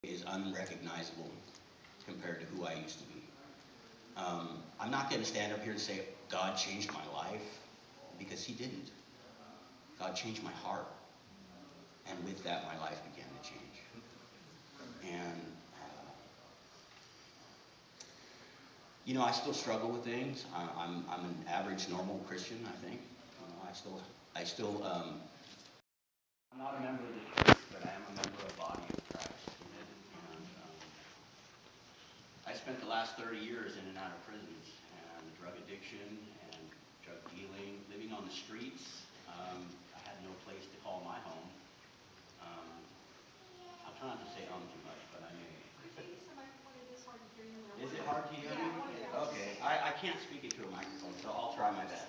Is unrecognizable compared to who I used to be. I'm not going to stand up here and say God changed my life, because He didn't. God changed my heart, and with that, my life began to change. And I still struggle with things. I'm an average, normal Christian, I think. I still. I'm not a member of the church, but I am a member of the body of Christ. And I spent the last 30 years in and out of prisons, and drug addiction and drug dealing, living on the streets. I had no place to call my home. I'll try not to say too much, but I may. Is it hard to hear me? Okay, I can't speak into a microphone, so I'll try my best.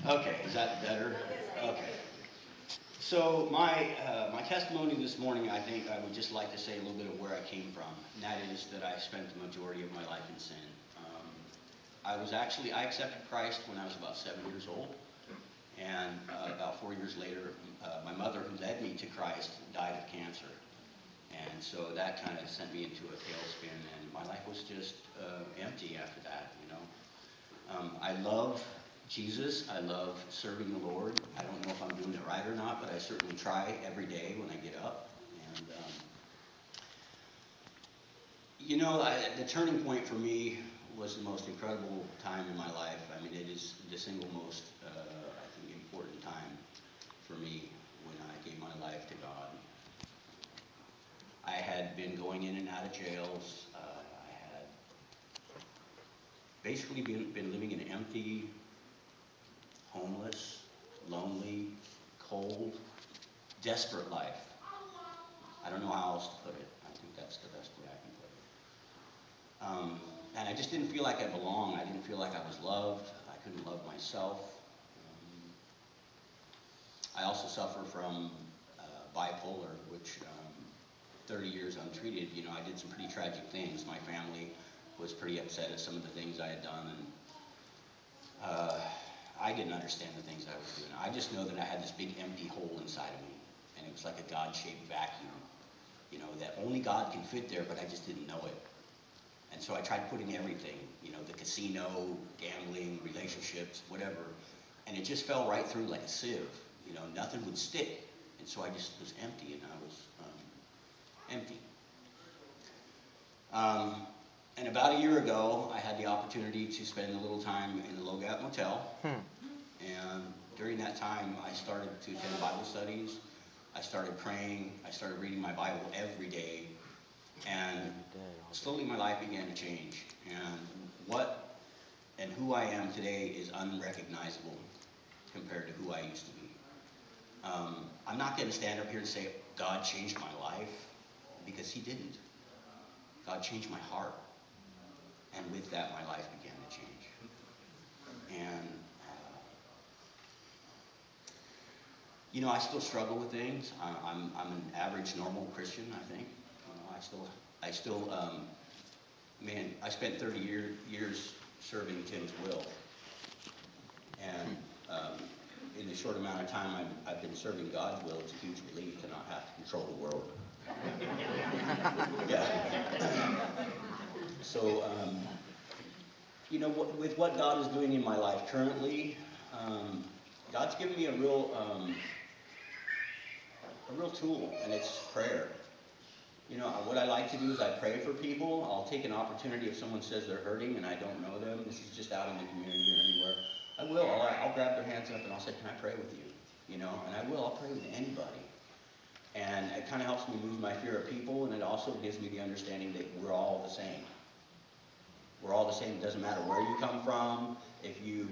Okay, is that better? Okay. So my testimony this morning, I think I would just like to say a little bit of where I came from, and that is that I spent the majority of my life in sin. I accepted Christ when I was about 7 years old, and about 4 years later, my mother, who led me to Christ, died of cancer. And so that kind of sent me into a tailspin, and my life was just empty after that, I love Jesus. I love serving the Lord. I don't know if I'm doing it right or not, but I certainly try every day when I get up. And the turning point for me was the most incredible time in my life. I mean, it is the single most, I think, important time for me when I gave my life to God. I had been going in and out of jails. I had basically been living an empty, homeless, lonely, cold, desperate life. I don't know how else to put it. I think that's the best way I can put it. And I just didn't feel like I belonged. I didn't feel like I was loved. I couldn't love myself. I also suffer from bipolar, which 30 years untreated, I did some pretty tragic things. My family was pretty upset at some of the things I had done, and I didn't understand the things I was doing. I just know that I had this big empty hole inside of me, and it was like a God-shaped vacuum, that only God can fit there, but I just didn't know it. And so I tried putting everything, the casino, gambling, relationships, whatever, and it just fell right through like a sieve. Nothing would stick, and so I just was empty, and I was empty. And about a year ago, I had the opportunity to spend a little time in the Logat Motel. And during that time, I started to attend Bible studies. I started praying. I started reading my Bible every day. And slowly my life began to change. And who I am today is unrecognizable compared to who I used to be. I'm not going to stand up here and say God changed my life, because He didn't. God changed my heart, and with that, my life began to change. And I still struggle with things. I'm an average, normal Christian, I think. I spent 30 years serving Tim's will, and in the short amount of time I've been serving God's will, it's a huge relief to not have to control the world. Yeah. So, with what God is doing in my life currently, God's given me a real tool, and it's prayer. What I like to do is I pray for people. I'll take an opportunity if someone says they're hurting and I don't know them. This is just out in the community or anywhere. I will. I'll grab their hands up and I'll say, "Can I pray with you?" And I will. I'll pray with anybody. And it kind of helps me lose my fear of people, and it also gives me the understanding that we're all the same. We're all the same. It doesn't matter where you come from. If you've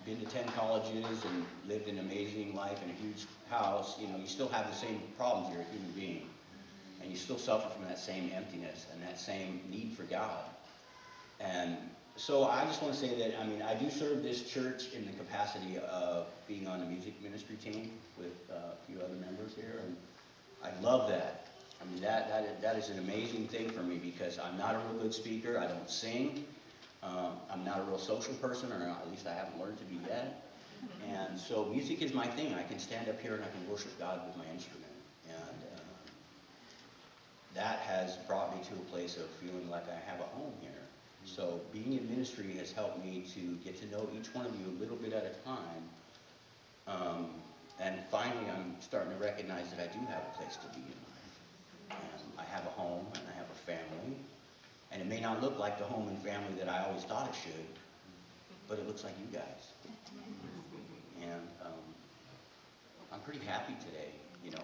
been to 10 colleges and lived an amazing life in a huge house, you still have the same problems. You're a human being. And you still suffer from that same emptiness and that same need for God. And so I just want to say that, I do serve this church in the capacity of being on the music ministry team with a few other members here, and I love that. That is an amazing thing for me, because I'm not a real good speaker. I don't sing. I'm not a real social person, or at least I haven't learned to be yet. And so music is my thing. I can stand up here and I can worship God with my instrument. And that has brought me to a place of feeling like I have a home here. So being in ministry has helped me to get to know each one of you a little bit at a time. And finally, I'm starting to recognize that I do have a place to be in life. And I have a home, and I have a family. And it may not look like the home and family that I always thought it should, but it looks like you guys. And I'm pretty happy today. You know,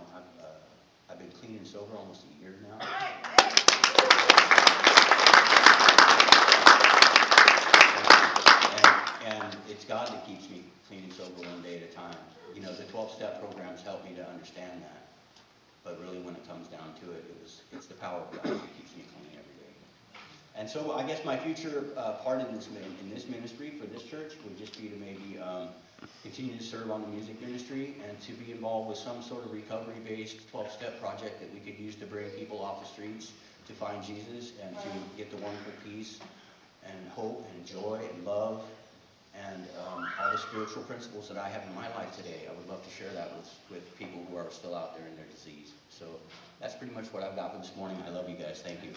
I've been clean and sober almost a year now. And it's God that keeps me clean and sober one day at a time. You know, the 12-step programs help me to understand that. But really, when it comes down to it, it's the power of God that keeps me clean every day. And so I guess my future part in this ministry for this church would just be to maybe continue to serve on the music ministry and to be involved with some sort of recovery-based 12-step project that we could use to bring people off the streets to find Jesus and to get the wonderful peace and hope and joy and love and all the spiritual principles that I have in my life today. I would love to share that with people who are still out there in their disease. So that's pretty much what I've got for this morning. I love you guys. Thank you.